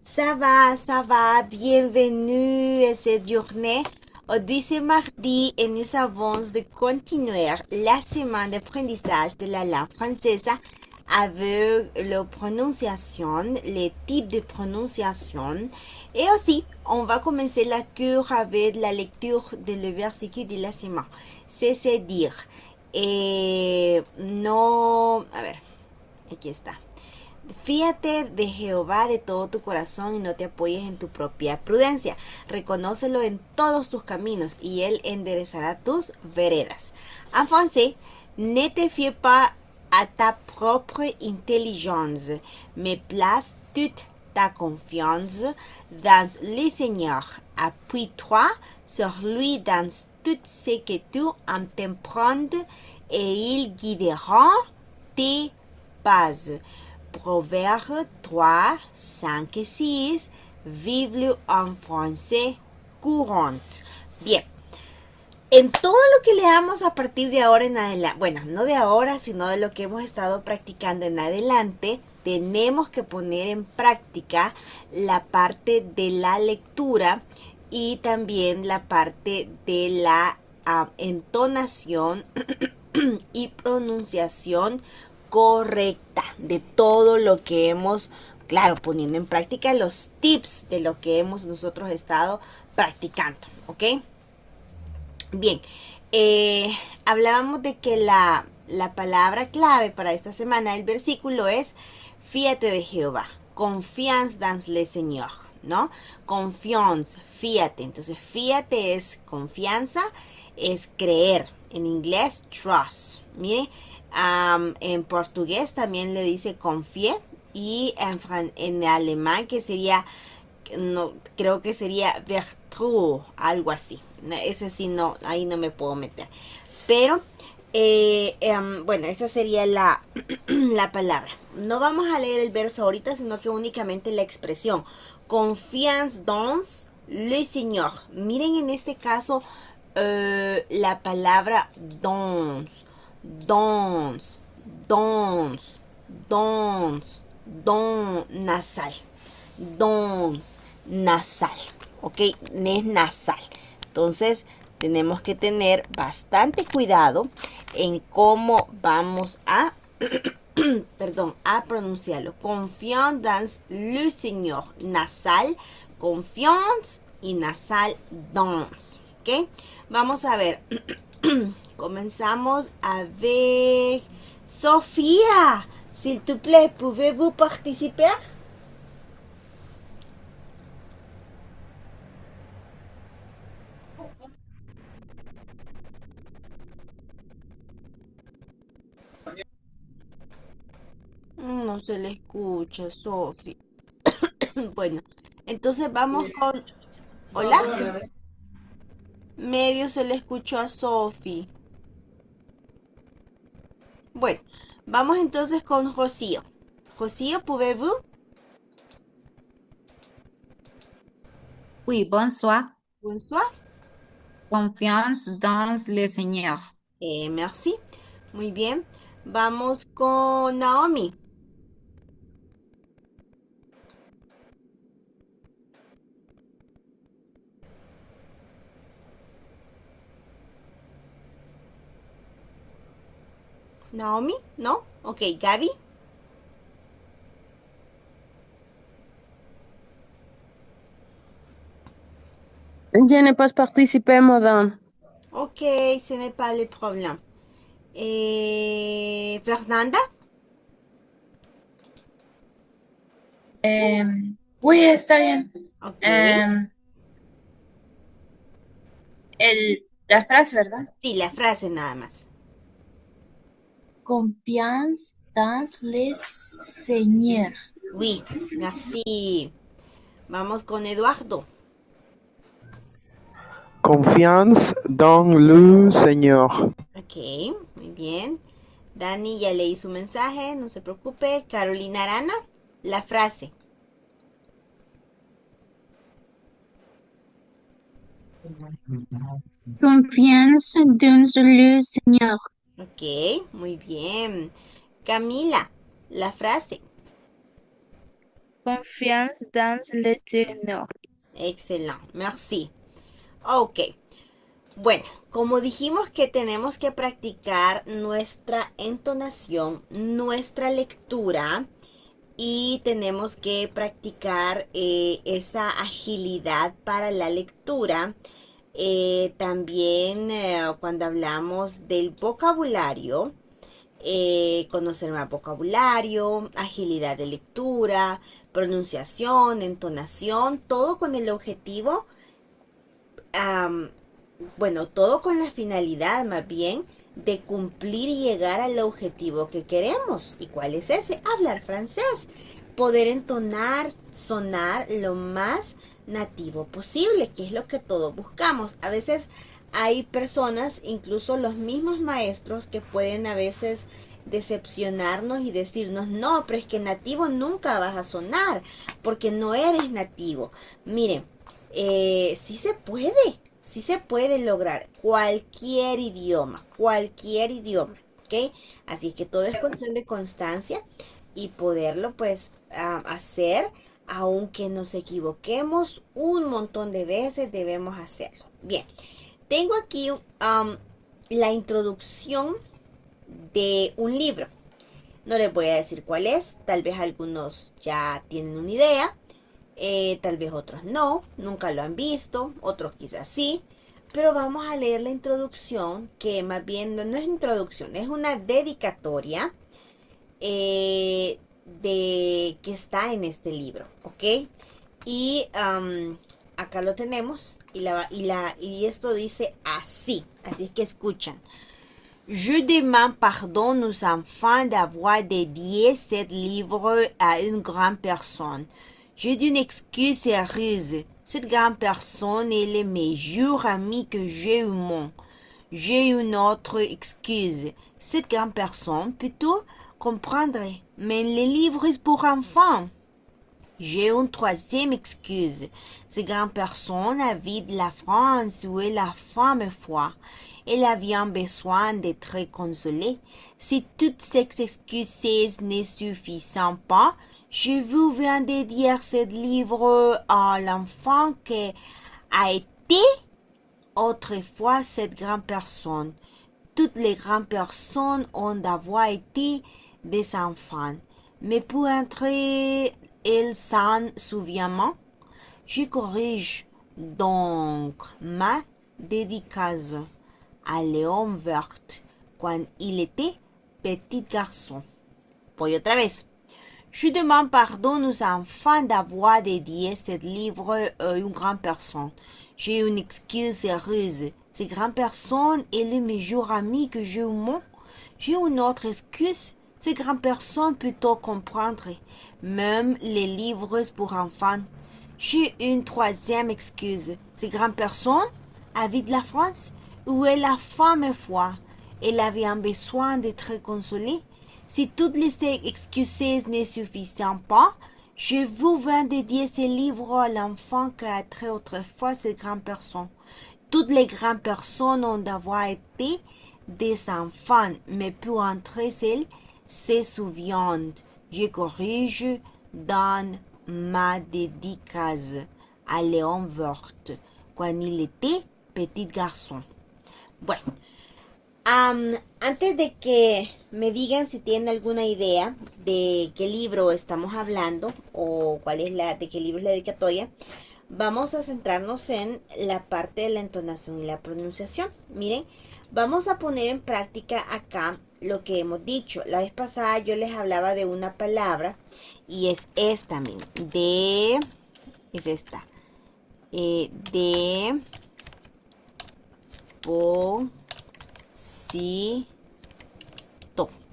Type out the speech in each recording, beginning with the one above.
Ça va, bienvenue à cette journée. Aujourd'hui c'est mardi et nous avons de continuer la semaine d'apprentissage de la langue française avec la prononciation, les types de prononciation. Et aussi, on va commencer la cure avec la lecture de le verset de la semaine. C'est-à-dire, no, a ver, aquí está. Fíjate de Jehová de todo tu corazón y no te apoyes en tu propia prudencia. Reconócelo en todos tus caminos y él enderezará tus veredas. En français, ne te fie pas à ta propre intelligence, mais place toute ta confiance dans le Seigneur. Appuie-toi sur lui dans tout ce que tu entreprends et il guidera tes pas. Proverbe 3, 5 et 6, vive en français courant. Bien, en todo lo que leamos a partir de ahora en adelante, bueno, no de ahora, sino de lo que hemos estado practicando en adelante, tenemos que poner en práctica la parte de la lectura y también la parte de la entonación y pronunciación correcta de todo lo que hemos, claro, poniendo en práctica los tips de lo que hemos nosotros estado practicando, ¿ok? Bien, hablábamos de que la palabra clave para esta semana, el versículo es fíate de Jehová, confianza dans le Señor, ¿no? Confiance, fíate. Entonces, fíate es confianza, es creer. En inglés, trust. Mire, en portugués también le dice confie y en alemán que sería, no, creo que sería vertrou, algo así. Ese sí no, ahí no me puedo meter. Pero, bueno, esa sería la, la palabra. No vamos a leer el verso ahorita, sino que únicamente la expresión. Confiance dans le Seigneur. Miren en este caso la palabra dans, dans, dans, dans, don nasal, dons nasal, ok, es nasal. Entonces tenemos que tener bastante cuidado en cómo vamos a perdón, a pronunciarlo. Confiance dans le Seigneur. Nasal, confiance y nasal dans. ¿Ok? Vamos a ver. Comenzamos avec Sofía. S'il te plaît, pouvez-vous participer? No se le escucha, Sofía. Bueno, entonces vamos con... Hola. Medio se le escuchó a Sophie. Bueno, vamos entonces con Rocío. Rocío, ¿pouvez-vous? Oui, bonsoir. Bonsoir. Confiance dans le Seigneur. Merci. Muy bien. Vamos con Naomi. Naomi, ¿no? Ok, Gaby. Je n'ai pas participé, madame. Ok, ce n'est pas le problème. Fernanda. Oui, está bien. Ok. Em, la frase, ¿verdad? Sí, la frase nada más. Confiance dans le Seigneur. Oui, merci. Vamos con Eduardo. Confiance dans le Seigneur. Ok, muy bien. Dani ya leí su mensaje, no se preocupe. Carolina Arana, la frase. Confiance dans le Seigneur. Ok, muy bien. Camila, la frase. confiance dans le Seigneur. Excelente, merci. Ok, bueno, como dijimos que tenemos que practicar nuestra entonación, nuestra lectura y tenemos que practicar esa agilidad para la lectura. También cuando hablamos del vocabulario, conocer más vocabulario, agilidad de lectura, pronunciación, entonación, todo con el objetivo, todo con la finalidad más bien de cumplir y llegar al objetivo que queremos. ¿Y cuál es ese? Hablar francés, poder entonar, sonar lo más nativo posible, que es lo que todos buscamos. A veces hay personas, incluso los mismos maestros, que pueden a veces decepcionarnos y decirnos, no, pero es que nativo nunca vas a sonar, porque no eres nativo. Miren, sí se puede lograr cualquier idioma, ¿ok? Así que todo es cuestión de constancia y poderlo pues hacer, aunque nos equivoquemos un montón de veces, debemos hacerlo. Bien, tengo aquí la introducción de un libro. No les voy a decir cuál es, tal vez algunos ya tienen una idea, tal vez otros no, nunca lo han visto, otros quizás sí, pero vamos a leer la introducción, que más bien no es introducción, es una dedicatoria que está en este libro, ¿ok? Y acá lo tenemos y esto dice así es que escuchan. Je demande pardon aux enfants d'avoir dédié ce livre à une grande personne. J'ai une excuse sérieuse. Cette grande personne est le meilleur ami que j'ai au monde. J'ai une autre excuse. Cette grande personne peut tout comprendre, mais le livre est pour enfants. J'ai une troisième excuse. Cette grande personne habite la France où est la femme foi. Elle a bien besoin d'être consolée. Si toutes ces excuses ne suffisent pas, je vous viens de dire ce livre à l'enfant qui a été autrefois cette grande personne. Toutes les grandes personnes ont d'avoir été des enfants. Mais pour entrer, elle s'en souvient. Je corrige donc ma dédicace à Léon Vert quand il était petit garçon. Voy otra vez. Je demande pardon aux enfants d'avoir dédié ce livre à une grande personne. J'ai une excuse sérieuse. Cette grande personne est le meilleur ami que j'ai au monde. J'ai une autre excuse. Cette grande personne peut tout comprendre, même les livres pour enfants. J'ai une troisième excuse. Cette grande personne habite la France où est la femme foi. Elle avait un besoin d'être consolée. Si toutes les excuses ne suffisent pas, je vous viens dédier ce livre à l'enfant qui a été autrefois cette grande personne. Toutes les grandes personnes ont d'avoir été des enfants, mais pour entrer celles se souviennent. Je corrige dans ma dédicace à Léon Vert quand il était petit garçon. Bueno, antes de que me digan si tienen alguna idea de qué libro estamos hablando o de qué libro es la dedicatoria, vamos a centrarnos en la parte de la entonación y la pronunciación. Miren, vamos a poner en práctica acá lo que hemos dicho. La vez pasada yo les hablaba de una palabra y es esta, miren,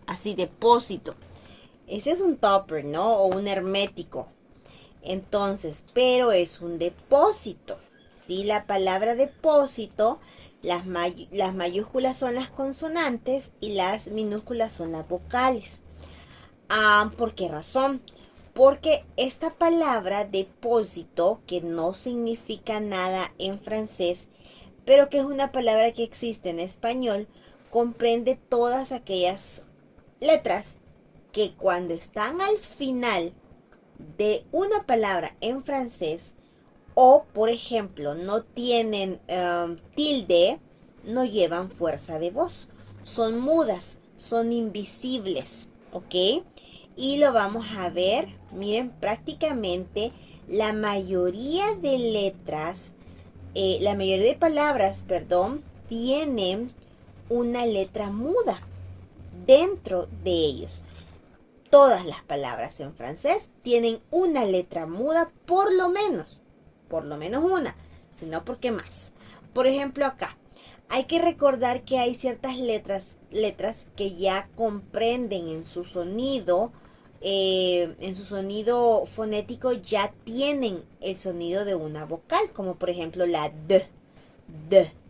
así, depósito. Ese es un topper, ¿no? O un hermético. Entonces, pero es un depósito. ¿Sí? La palabra depósito, las mayúsculas son las consonantes y las minúsculas son las vocales. ¿Por qué razón? Porque esta palabra depósito, que no significa nada en francés, pero que es una palabra que existe en español, comprende todas aquellas letras que cuando están al final de una palabra en francés o, por ejemplo, no tienen tilde, no llevan fuerza de voz. Son mudas, son invisibles, ¿ok? Y lo vamos a ver, miren, prácticamente la mayoría de letras, la mayoría de palabras, perdón, tienen una letra muda dentro de ellos. Todas las palabras en francés tienen una letra muda, por lo menos una, si no, ¿por qué más? Por ejemplo, acá hay que recordar que hay ciertas letras que ya comprenden en su sonido fonético, ya tienen el sonido de una vocal, como por ejemplo la D,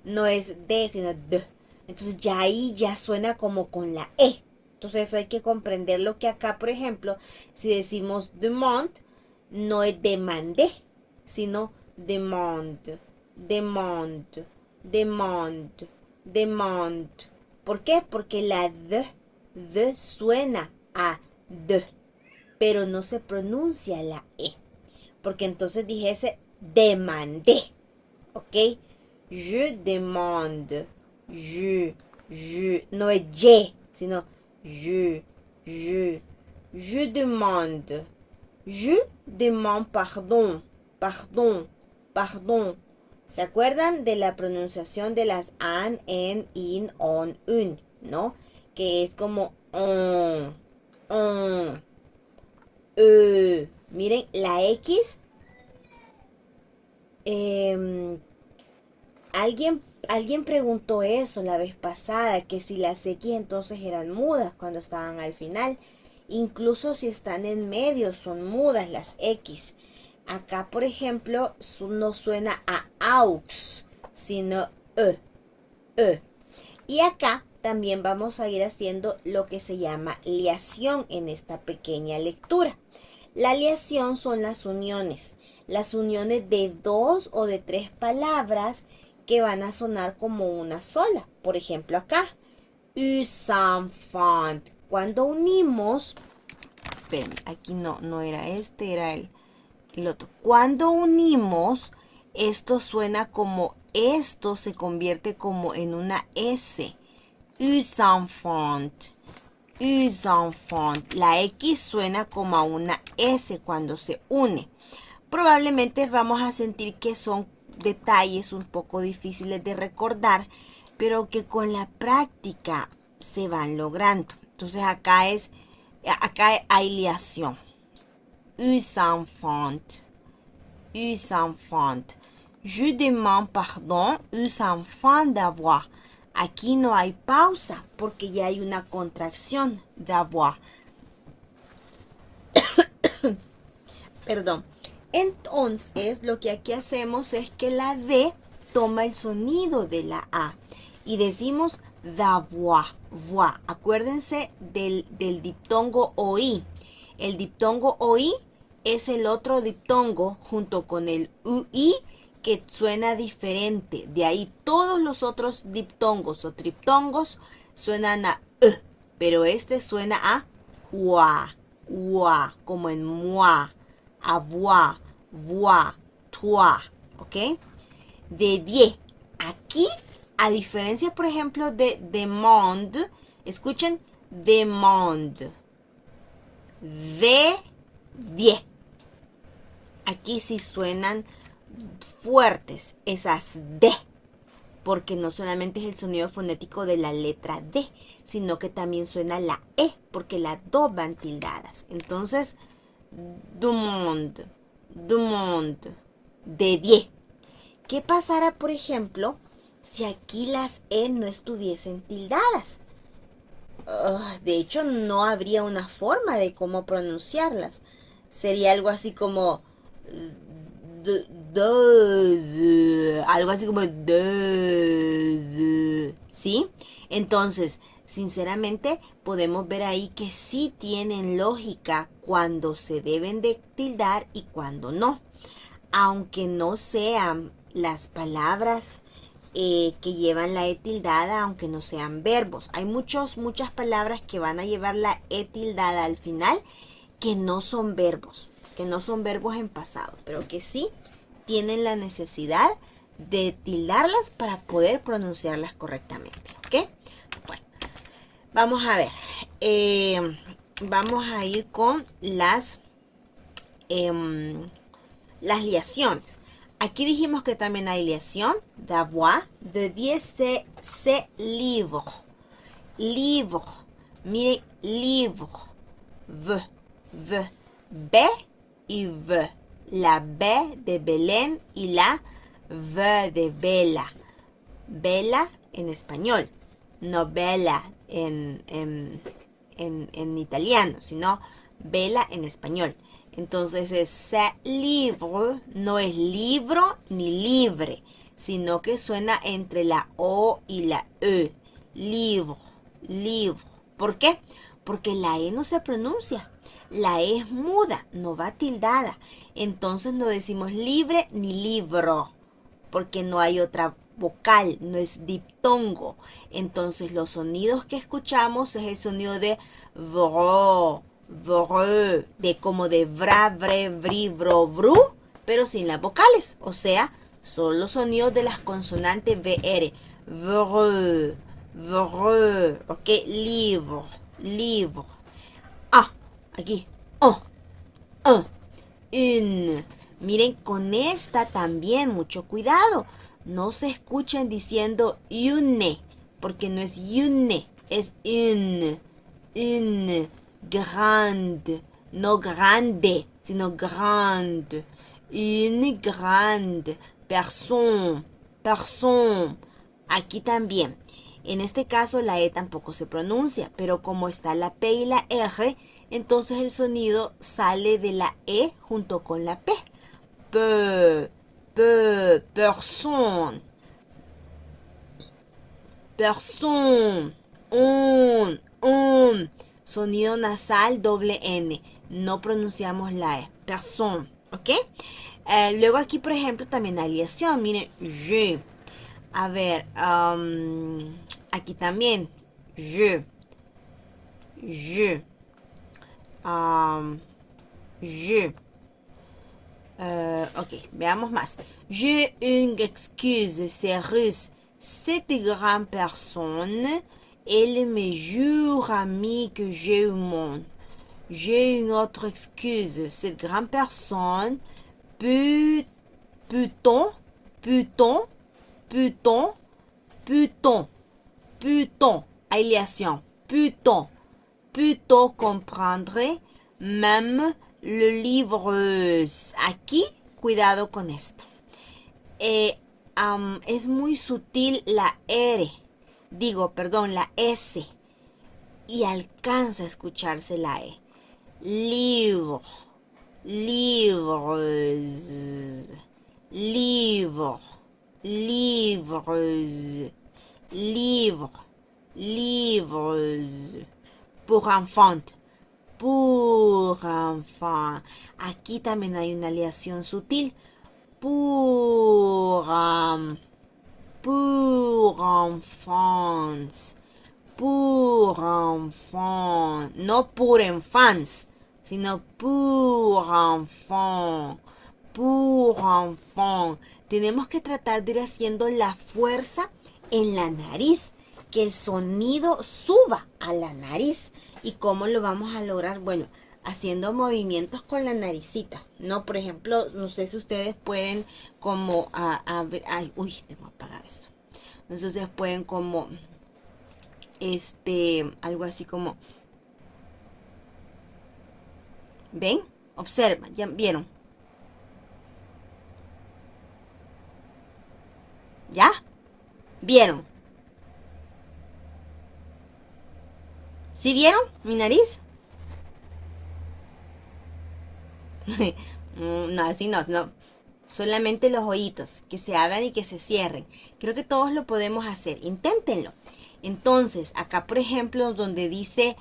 no es D, sino D. Entonces ya ahí ya suena como con la E. Entonces eso hay que comprender, lo que acá, por ejemplo, si decimos demande, no es demandé, sino demande, demande, demande, demande. ¿Por qué? Porque la D suena a D, pero no se pronuncia la E. Porque entonces dijese demandé, ¿ok? Je demande, je, no es je, sino je demande, pardon, pardon, pardon. ¿Se acuerdan de la pronunciación de las an, en, in, on, un, no? Que es como miren, la X, alguien preguntó eso la vez pasada, que si las X entonces eran mudas cuando estaban al final. Incluso si están en medio son mudas las X. Acá, por ejemplo, no suena a aux, sino e. Y acá también vamos a ir haciendo lo que se llama liación en esta pequeña lectura. La liación son las uniones de 2 o de 3 palabras que van a sonar como una sola. Por ejemplo, acá, us enfant. Cuando unimos, espérenme, aquí no era este, era el otro. Cuando unimos, esto suena como, esto se convierte como en una S. Us enfant. Us enfant. La X suena como a una S cuando se une. Probablemente vamos a sentir que son detalles un poco difíciles de recordar, pero que con la práctica se van logrando. Entonces acá hay liación. Us enfant. Us enfant. Je demande pardon us enfant d'avoir. Aquí no hay pausa porque ya hay una contracción, d'avoir. Perdón. Entonces, lo que aquí hacemos es que la D toma el sonido de la A y decimos d'avoir, voir. Acuérdense del diptongo OI. El diptongo OI es el otro diptongo junto con el UI que suena diferente. De ahí todos los otros diptongos o triptongos suenan a E, pero este suena a ua, como en moi, avoir, voir, toi, ¿ok? De 10. Aquí, a diferencia, por ejemplo, de demande, escuchen, demande. De 10. Aquí sí suenan fuertes esas D, porque no solamente es el sonido fonético de la letra D, sino que también suena la E, porque las dos van tildadas. Entonces, demande, demande, de 10. ¿Qué pasará, por ejemplo, si aquí las E no estuviesen tildadas? De hecho, no habría una forma de cómo pronunciarlas. Sería algo así como algo así como ¿sí? Entonces, sinceramente, podemos ver ahí que sí tienen lógica cuando se deben de tildar y cuando no. Aunque no sean las palabras que llevan la E tildada, aunque no sean verbos. Hay muchas palabras que van a llevar la E tildada al final que no son verbos. que no son verbos en pasado, pero que sí tienen la necesidad de tildarlas para poder pronunciarlas correctamente, ¿ok? Bueno, vamos a ver. Vamos a ir con las liaciones. Aquí dijimos que también hay liación. D'avoir, de 10 c'est livre. Livre. Miren, livre. V. B y V. La B de Belén y la V de vela. Vela en español. No vela en italiano, sino vela en español. Entonces ese livre no es libro ni libre, sino que suena entre la O y la E. Livre, livre. ¿Por qué? Porque la E no se pronuncia. La E es muda, no va tildada. Entonces no decimos libre ni libro, porque no hay otra vocal, no es diptongo. Entonces los sonidos que escuchamos es el sonido de vro, vre, de como de vra, vre, vri, vro, vru, pero sin las vocales. O sea, son los sonidos de las consonantes VR. Vre, vre, ok, livre, livre. Ah, aquí, une. Miren, con esta también mucho cuidado. No se escuchen diciendo une, porque no es une, es une. Une, grande, no grande, sino grande. Une grande personne, personne. Aquí también. En este caso la E tampoco se pronuncia, pero como está la P y la R, entonces el sonido sale de la E junto con la P. Personne. Personne. Un. Sonido nasal doble N. No pronunciamos la E. Personne. ¿Ok? Luego aquí, por ejemplo, también hay liación. Miren, je. A ver, aquí también. Je. Ok, veamos más. J'ai une excuse, c'est russe. Cette grande personne, elle me jure à mi que j'ai au monde. J'ai une autre excuse. Cette grande personne, peut-on, aliation, peut-on comprendre même le livre. Aquí, cuidado con esto. Es muy sutil la R, la S, y alcanza a escucharse la E. Livre, livres, livre, livres, livre, livres. Pour enfant. Pour enfant. Aquí también hay una aleación sutil. Pour enfants. Pour enfants. No pour enfants, sino pour enfants. Pour enfants. Tenemos que tratar de ir haciendo la fuerza en la nariz, que el sonido suba a la nariz. ¿Y cómo lo vamos a lograr? Bueno, haciendo movimientos con la naricita, ¿no? Por ejemplo, no sé si ustedes pueden como ver, ay, uy, tengo apagado esto. No sé si ustedes pueden como, algo así como, ¿ven? Observan, ¿ya vieron? ¿Ya? ¿Vieron? ¿Sí vieron mi nariz? No, así no, solamente los oídos, que se abran y que se cierren. Creo que todos lo podemos hacer, inténtenlo. Entonces, acá por ejemplo, donde dice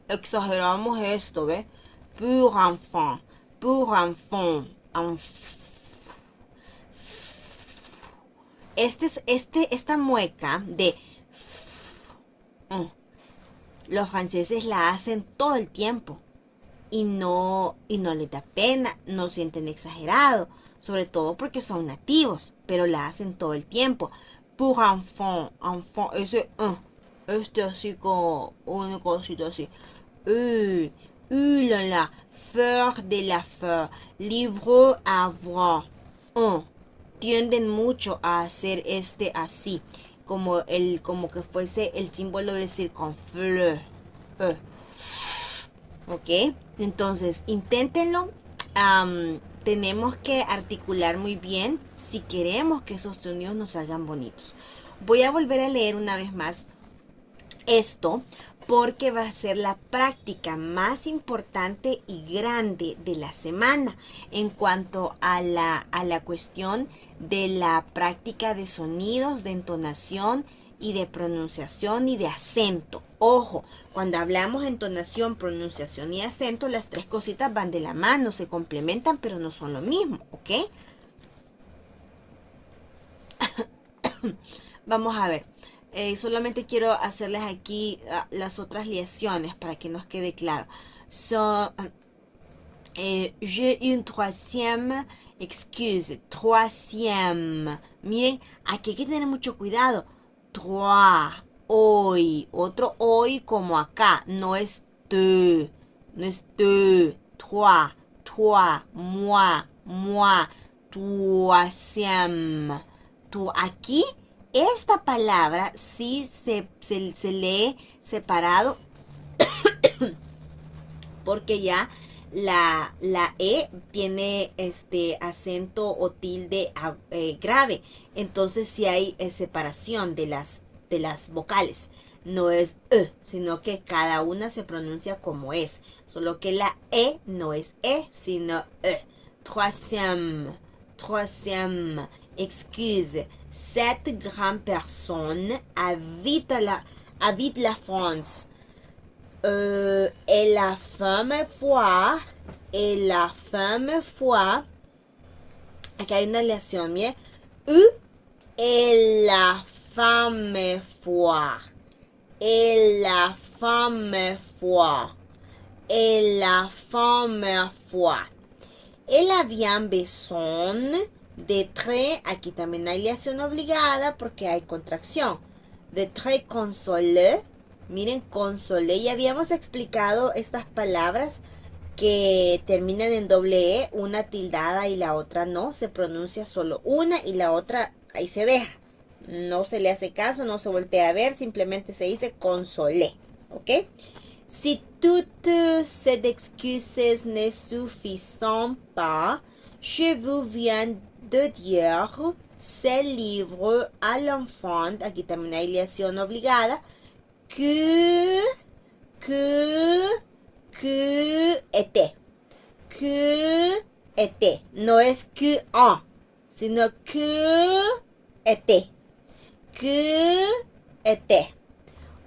exageramos esto, ¿ve? Pour enfant, esta mueca de Los franceses la hacen todo el tiempo y no les da pena, no sienten exagerado, sobre todo porque son nativos, pero la hacen todo el tiempo. Pour enfant, enfant, este así como una cosita así. La la, fleur de la fleur, livre à voir. Tienden mucho a hacer este así, como que fuese el símbolo del circunfleur. ¿Ok? Entonces, inténtenlo. Tenemos que articular muy bien si queremos que esos sonidos nos salgan bonitos. Voy a volver a leer una vez más esto porque va a ser la práctica más importante y grande de la semana en cuanto a la cuestión de la práctica de sonidos, de entonación y de pronunciación y de acento. Ojo, cuando hablamos de entonación, pronunciación y acento, las tres cositas van de la mano, se complementan, pero no son lo mismo, ¿ok? Vamos a ver. Solamente quiero hacerles aquí las otras liaciones para que nos quede claro. J'ai une troisième excuse. Troisième. Miren, aquí hay que tener mucho cuidado. Trois. Hoy. Otro hoy como acá. No es te. No es te. Trois. Toi. Moi. Moi. Troisième. Tú. Aquí, esta palabra sí se lee separado porque ya la E tiene acento o tilde grave. Entonces sí hay separación de las vocales. No es sino que cada una se pronuncia como es. Solo que la E no es sino Troisième. Troisième. Excuse. Cette grande personne habite la France. Et la femme foi, aquí hay una aleación, mire, et la femme foi, et la femme foi, et la femme foi. Elle avait besoin d'être, aquí también hay aleación obligada porque hay contracción, d'être consolé. Miren, consolé, ya habíamos explicado estas palabras que terminan en doble E, una tildada y la otra no, se pronuncia solo una y la otra ahí se deja. No se le hace caso, no se voltea a ver, simplemente se dice consolé, ¿ok? Si toutes ces excuses ne suffisent pas, je vous viens de dire ce livre à l'enfant, aquí también hay liación obligada, que était. No es que sino que était.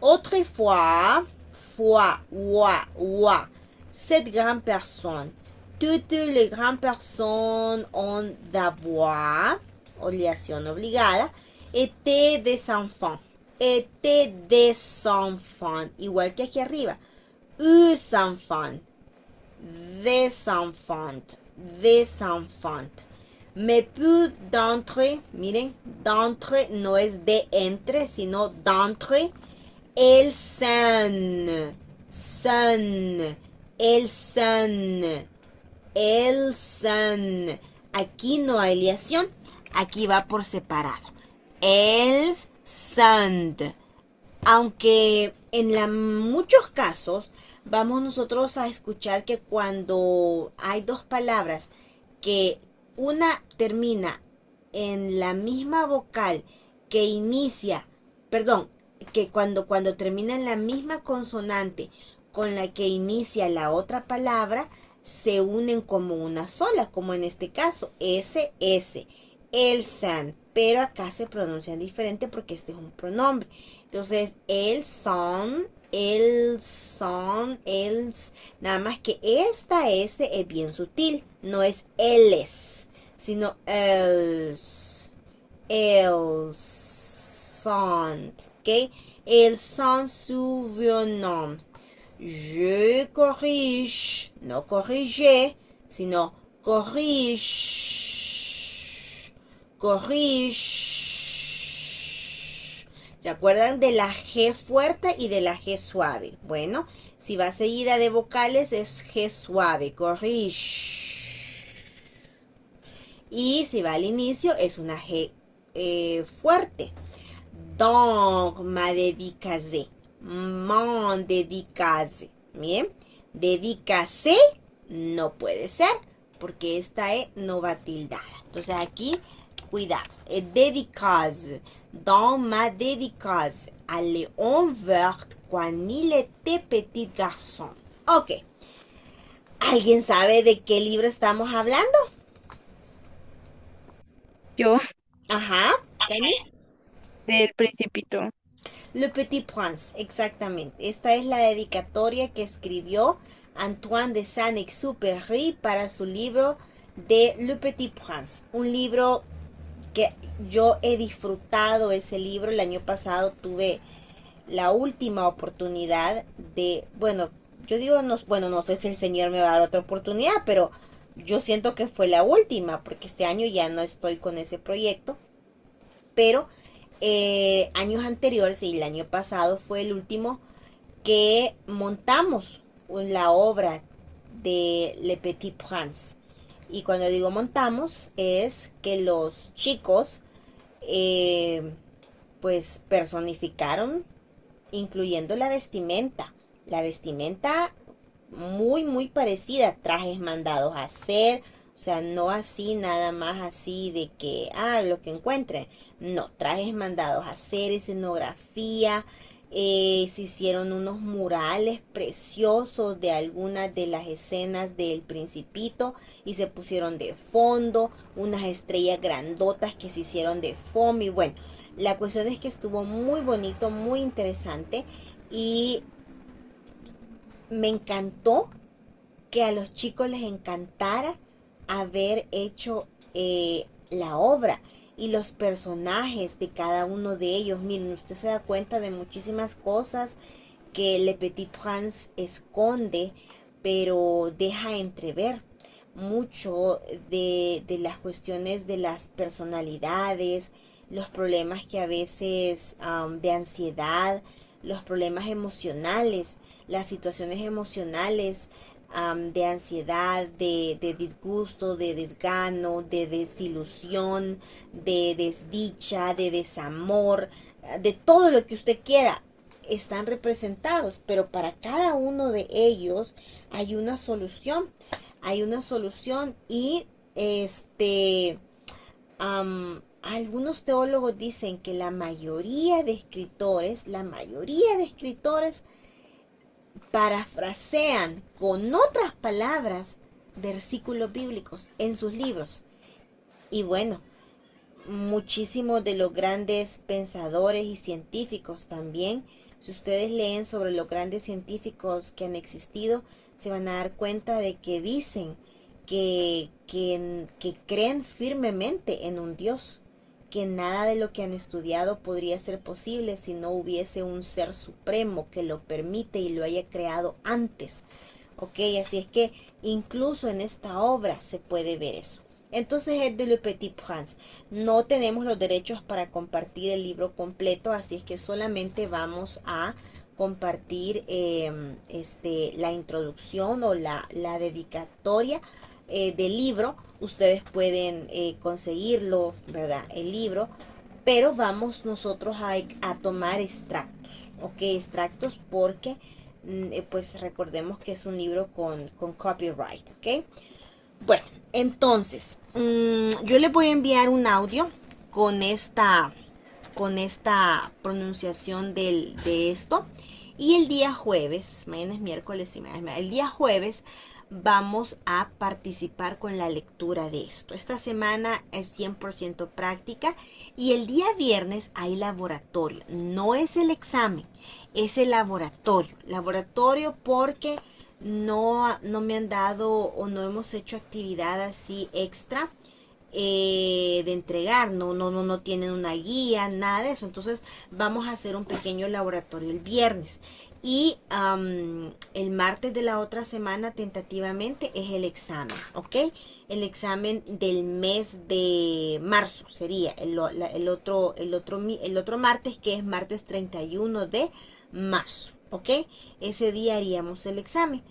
Autrefois, cette grande personne. Toutes les grandes personnes ont d'avoir, liación obligada, étaient des enfants. Étaient des enfants, igual que aquí arriba. Des enfants. Mais peu d'entre, miren, d'entre no es de entre, sino d'entre, elles son. Aquí no hay liación, aquí va por separado. Elles sont. Aunque en muchos casos vamos nosotros a escuchar que cuando hay dos palabras que una termina en la misma vocal que inicia, que cuando termina en la misma consonante con la que inicia la otra palabra, se unen como una sola, como en este caso, SS, el san, pero acá se pronuncian diferente porque este es un pronombre. Entonces, el son, nada más que esta S es bien sutil, no es els, sino els, son, ¿ok? El s'en souvenant. Je corrige, no corrige, sino corrige, corrige. ¿Se acuerdan de la G fuerte y de la G suave? Bueno, si va seguida de vocales es G suave, corrige. Y si va al inicio es una G fuerte. Donc, ma dédicacé. Mon dédicacé. Bien. Dédicacé no puede ser porque esta E no va tildada. Entonces aquí, cuidado. Dédicace. Dans ma dédicace à Léon Vert quand il était petit garçon. Ok. ¿Alguien sabe de qué libro estamos hablando? Yo, Ajá. Cami. del Principito. Le Petit Prince, exactamente. Esta es la dedicatoria que escribió Antoine de Saint-Exupéry para su libro de Le Petit Prince. Un libro que yo he disfrutado ese libro. El año pasado tuve la última oportunidad de, bueno, yo digo, no, bueno, no sé si el Señor me va a dar otra oportunidad, pero yo siento que fue la última, porque este año ya no estoy con ese proyecto, pero años anteriores y el año pasado fue el último que montamos la obra de Le Petit Prince. Y cuando digo montamos es que los chicos pues personificaron, incluyendo la vestimenta. La vestimenta muy parecida, trajes mandados a hacer, o sea, no así nada más así de que, lo que encuentren. No, trajes mandados a hacer, escenografía, se hicieron unos murales preciosos de algunas de las escenas del Principito y se pusieron de fondo, unas estrellas grandotas que se hicieron de foam y bueno, la cuestión es que estuvo muy bonito, muy interesante y me encantó que a los chicos les encantara haber hecho la obra y los personajes de cada uno de ellos. Miren, usted se da cuenta de muchísimas cosas que Le Petit Prince esconde, pero deja entrever mucho de las cuestiones de las personalidades, los problemas que a veces de ansiedad, los problemas emocionales, las situaciones emocionales de ansiedad, de disgusto, de desgano, de desilusión, de desdicha, de desamor, de todo lo que usted quiera, están representados, pero para cada uno de ellos hay una solución. Hay una solución y algunos teólogos dicen que la mayoría de escritores parafrasean con otras palabras versículos bíblicos en sus libros. Y bueno, muchísimos de los grandes pensadores y científicos también, si ustedes leen sobre los grandes científicos que han existido, se van a dar cuenta de que dicen que creen firmemente en un Dios, que nada de lo que han estudiado podría ser posible si no hubiese un ser supremo que lo permite y lo haya creado antes. Ok, así es que incluso en esta obra se puede ver eso. Entonces es de Le Petit Prince. No tenemos los derechos para compartir el libro completo, así es que solamente vamos a compartir la introducción o la dedicatoria del libro. Ustedes pueden conseguirlo, ¿verdad? El libro, pero vamos nosotros a tomar extractos, ¿ok? Extractos porque pues recordemos que es un libro con copyright, ¿ok? Bueno, entonces, yo les voy a enviar un audio con esta pronunciación de esto. Y el día jueves, mañana es miércoles, el día jueves vamos a participar con la lectura de esto. Esta semana es 100% práctica y el día viernes hay laboratorio. No es el examen, es el laboratorio. Laboratorio porque no me han dado o no hemos hecho actividad así extra de entregar, no tienen una guía, nada de eso. Entonces vamos a hacer un pequeño laboratorio el viernes. Y el martes de la otra semana tentativamente es el examen, ¿ok? El examen del mes de marzo sería el otro martes, que es martes 31 de marzo, ¿ok? Ese día haríamos el examen.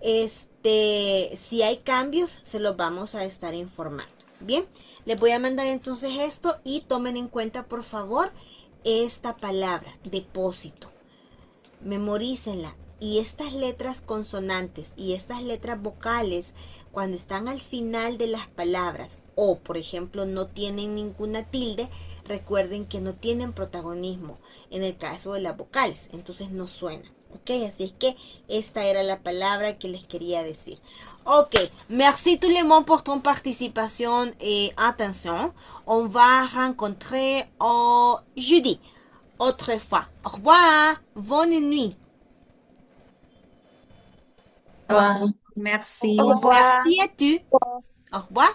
Si hay cambios, se los vamos a estar informando. Bien, les voy a mandar entonces esto y tomen en cuenta, por favor, esta palabra, depósito. Memorícenla. Y estas letras consonantes y estas letras vocales, cuando están al final de las palabras o, por ejemplo, no tienen ninguna tilde, recuerden que no tienen protagonismo en el caso de las vocales, entonces no suenan. Ok, así es que esta era la palabra que les quería decir. Ok, merci tout le monde pour ton participation et attention. On va rencontrer jeudi. Autrefois. Au revoir. Bonne nuit. Wow. Merci. Au revoir. Merci à tu. Au revoir.